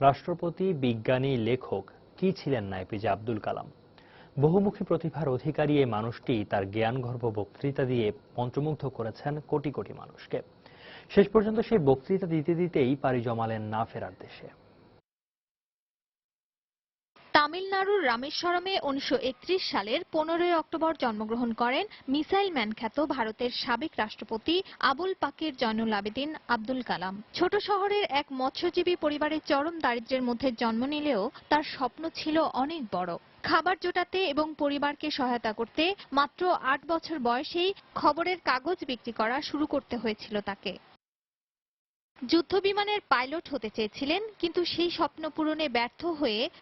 রাষ্ট্রপতি, বিজ্ঞানী, লেখক কি ছিলেন না এপিজে আব্দুল কালাম? বহুমুখী প্রতিভার অধিকারী এই মানুষটি তার জ্ঞানগর্ভ বক্তৃতা দিয়ে মন্ত্রমুগ্ধ করেছেন কোটি কোটি মানুষকে। শেষ পর্যন্ত সেই বক্তৃতা দিতে দিতেই পাড়ি জমালেন না ফেরার দেশে। তামিলনাড়ুর রামেশ্বরমে 1931 সালের 15 অক্টোবর জন্মগ্রহণ করেন মিসাইল ম্যান খ্যাত ভারতের সাবেক রাষ্ট্রপতি আবুল পাকির জয়নুল আবেদিন আব্দুল কালাম। ছোট শহরের এক মৎস্যজীবী পরিবারে চরম দারিদ্র্যের মধ্যে জন্ম নিলেও তার স্বপ্ন ছিল অনেক বড়। খাবার জোটাতে এবং পরিবারকে সহায়তা করতে মাত্র 8 বছর বয়সেই খবরের কাগজ বিক্রি করা শুরু করতে হয়েছিল তাকে। যুদ্ধবিমানের পাইলট হতে চেয়েছিলেন, কিন্তু সেই স্বপ্ন পূরণে ব্যর্থ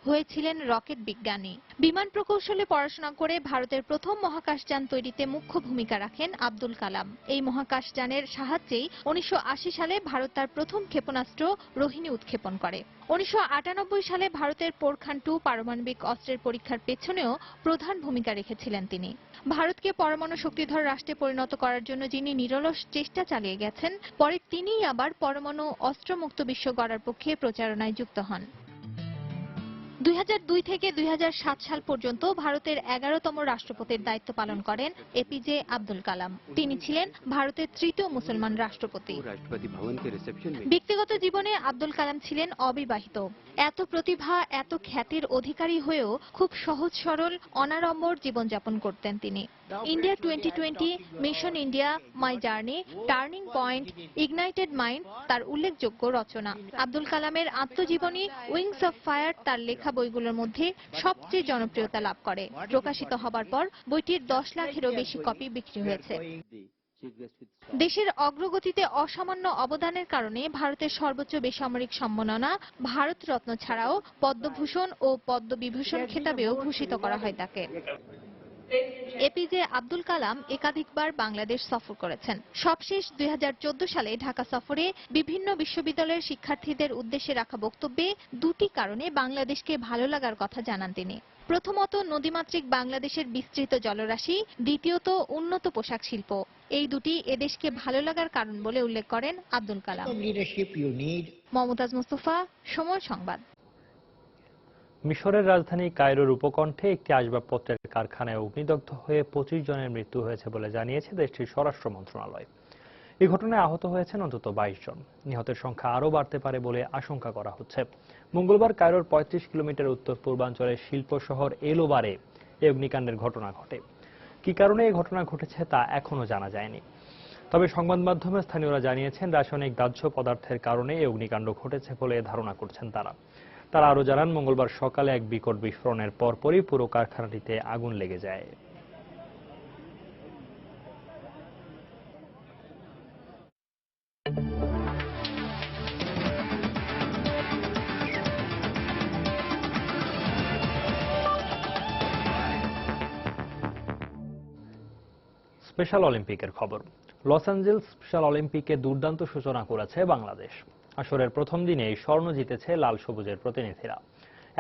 হয়েছিলেন রকেট বিজ্ঞানী। বিমান প্রকৌশলে পড়াশোনা করে ভারতের প্রথম মহাকাশযান তৈরিতে মুখ্য ভূমিকা রাখেন আব্দুল কালাম। এই মহাকাশযানের সাহায্যেই 1980 সালে ভারত তার প্রথম ক্ষেপণাস্ত্র রোহিণী উৎক্ষেপণ করে। 1998 সালে ভারতের পোরখান 2 পারমাণবিক অস্ত্রের পরীক্ষার পেছনেও প্রধান ভূমিকা রেখেছিলেন তিনি। ভারতকে পরমাণু শক্তিধর রাষ্ট্রে পরিণত করার জন্য যিনি নিরলস চেষ্টা চালিয়ে গেছেন, পরে তিনিই আবার পরমাণু অস্ত্রমুক্ত বিশ্ব গড়ার পক্ষে প্রচারণায় যুক্ত হন। 2002 থেকে 2007 সাল পর্যন্ত ভারতের 11তম রাষ্ট্রপতির দায়িত্ব পালন করেন এপিজে আব্দুল কালাম। তিনি ছিলেন ভারতের তৃতীয় মুসলমান রাষ্ট্রপতি। ব্যক্তিগত জীবনে আব্দুল কালাম ছিলেন অবিবাহিত। এত প্রতিভা, এত খ্যাতির অধিকারী হয়েও খুব সহজ সরল, অনাড়ম্বর জীবনযাপন করতেন তিনি। India 2020, mission India, my journey, turning point, ignited mind তার উল্লেখযোগ্য রচনা। আব্দুল কালামের আত্মজীবনী উইংস অফ ফায়ার তার লেখা বইগুলোর মধ্যে সবচেয়ে জনপ্রিয়তা লাভ করে। প্রকাশিত হবার পর বইটির 10 লাখেরও বেশি কপি বিক্রি হয়েছে। দেশের অগ্রগতিতে অসামান্য অবদানের কারণে ভারতের সর্বোচ্চ বেসামরিক সম্মাননা ভারত রত্ন ছাড়াও পদ্মভূষণ ও পদ্মবিভূষণ খেতাবেও ভূষিত করা হয় তাকে। এপিজে আব্দুল কালাম একাধিকবার বাংলাদেশ সফর করেছেন। সবশেষ 2014 সালে ঢাকা সফরে বিভিন্ন বিশ্ববিদ্যালয়ের শিক্ষার্থীদের উদ্দেশ্যে রাখা বক্তব্যে 2টি কারণে বাংলাদেশকে ভালো লাগার কথা জানান তিনি। প্রথমত, নদীমাতৃক বাংলাদেশের বিস্তৃত জলরাশি, দ্বিতীয়ত উন্নত পোশাক শিল্প। এই দুটি এদেশকে ভালো লাগার কারণ বলে উল্লেখ করেন আব্দুল কালাম। মমতাজ মুস্তফা, সময় সংবাদ। মিশরের রাজধানী কায়রোর উপকণ্ঠে একটি আসবাবপত্রের কারখানায় অগ্নিদগ্ধ হয়ে 25 জনের মৃত্যু হয়েছে বলে জানিয়েছে দেশটির স্বরাষ্ট্র মন্ত্রণালয়। এই ঘটনায় আহত হয়েছেন অন্তত 22 জন। নিহতের সংখ্যা আরও বাড়তে পারে বলে আশঙ্কা করা হচ্ছে। মঙ্গলবার কায়রোর 35 কিলোমিটার উত্তর পূর্বাঞ্চলের শিল্প শহর এলোবারে এই অগ্নিকাণ্ডের ঘটনা ঘটে। কি কারণে এই ঘটনা ঘটেছে তা এখনও জানা যায়নি। তবে সংবাদ মাধ্যমে স্থানীয়রা জানিয়েছেন রাসায়নিক দাহ্য পদার্থের কারণে এই অগ্নিকাণ্ড ঘটেছে বলে ধারণা করছেন তারা। তারা আরও জানান, মঙ্গলবার সকালে এক বিকট বিস্ফোরণের পরপরই পুরো কারখানাটিতে আগুন লেগে যায়। স্পেশাল অলিম্পিকের খবর। লস অ্যাঞ্জেলস স্পেশাল অলিম্পিকে দুর্দান্ত সূচনা করেছে বাংলাদেশ। আসরের প্রথম দিনেই স্বর্ণ জিতেছে লাল সবুজের প্রতিনিধিরা।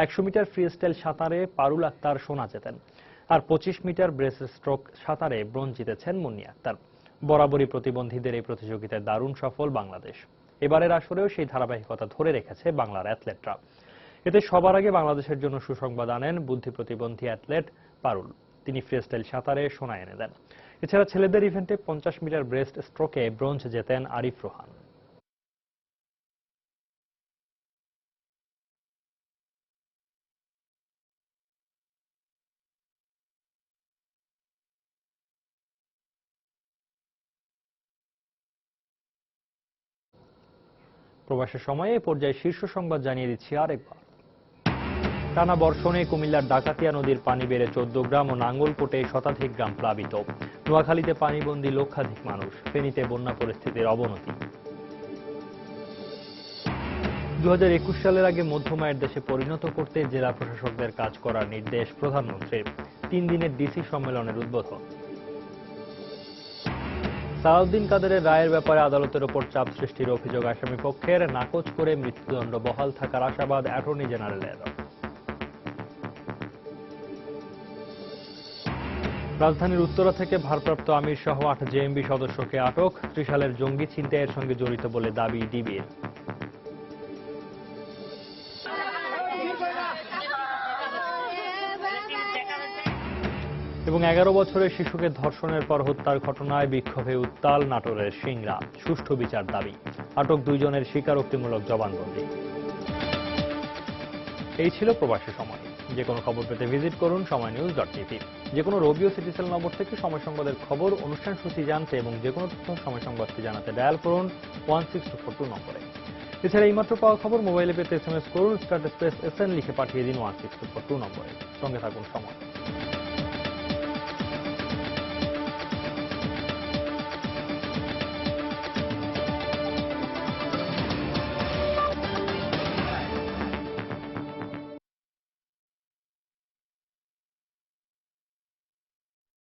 100 মিটার ফ্রিস্টাইল সাঁতারে পারুল আক্তার সোনা জেতেন, আর 25 মিটার ব্রেস্ট স্ট্রোক সাঁতারে ব্রোঞ্জ জিতেছেন মুন্নি আক্তার। বরাবরই প্রতিবন্ধীদের এই প্রতিযোগিতায় দারুণ সফল বাংলাদেশ। এবারের আসরেও সেই ধারাবাহিকতা ধরে রেখেছে বাংলার অ্যাথলেটরা। এতে সবার আগে বাংলাদেশের জন্য সুসংবাদ আনেন বুদ্ধি প্রতিবন্ধী অ্যাথলেট পারুল। তিনি ফ্রিস্টাইল সাঁতারে সোনা এনে দেন। এছাড়া ছেলেদের ইভেন্টে 50 মিটার ব্রেস্ট স্ট্রোকে ব্রোঞ্জ জেতেন আরিফ রোহান। প্রবাসের সময়ে এই পর্যায়ে শীর্ষ সংবাদ জানিয়ে দিচ্ছি আরেকবার। টানা বর্ষণে কুমিল্লার ডাকাতিয়া নদীর পানি বেড়ে 14 গ্রাম ও নাঙ্গলকোটে শতাধিক গ্রাম প্লাবিত। নোয়াখালীতে পানিবন্দী লক্ষাধিক মানুষ। ফেনীতে বন্যা পরিস্থিতির অবনতি। 2021 সালের আগে মধ্যম আয়ের দেশে পরিণত করতে জেলা প্রশাসকদের কাজ করার নির্দেশ প্রধানমন্ত্রীর। 3 দিনের ডিসি সম্মেলনের উদ্বোধন। সালাউদ্দিন কাদেরের রায়ের ব্যাপারে আদালতের ওপর চাপ সৃষ্টির অভিযোগ আসামি পক্ষের। নাকচ করে মৃত্যুদণ্ড বহাল থাকার আশাবাদ অ্যাটর্নি জেনারেলের। রাজধানীর উত্তরা থেকে ভারপ্রাপ্ত আমির সহ 8 জেএমবি সদস্যকে আটক। ত্রিশালের জঙ্গি ছিনতাইয়ের সঙ্গে জড়িত বলে দাবি ডিবির। এবং 11 বছরের শিশুকে ধর্ষণের পর হত্যার ঘটনায় বিক্ষোভে উত্তাল নাটোরের সিংড়া। সুষ্ঠু বিচার দাবি। আটক 2 জনের স্বীকারোক্তিমূলক জবানবন্দি। এই ছিল প্রবাসী সময়। যে কোনো খবর পেতে ভিজিট করুন সময়নিউজ.টিভি। যে কোনো রবি ও সিটিসেল নম্বর থেকে সময় সংবাদের খবর, অনুষ্ঠান সূচি জানতে এবং যে কোনো তথ্য সময় সংবাদকে জানাতে ডায়াল করুন 16242 নম্বরে। এছাড়া এইমাত্র পাওয়া খবর মোবাইলে পেতে SMS করুন *SN লিখে পাঠিয়ে দিন 16242 নম্বরে। সঙ্গে থাকুন সময়।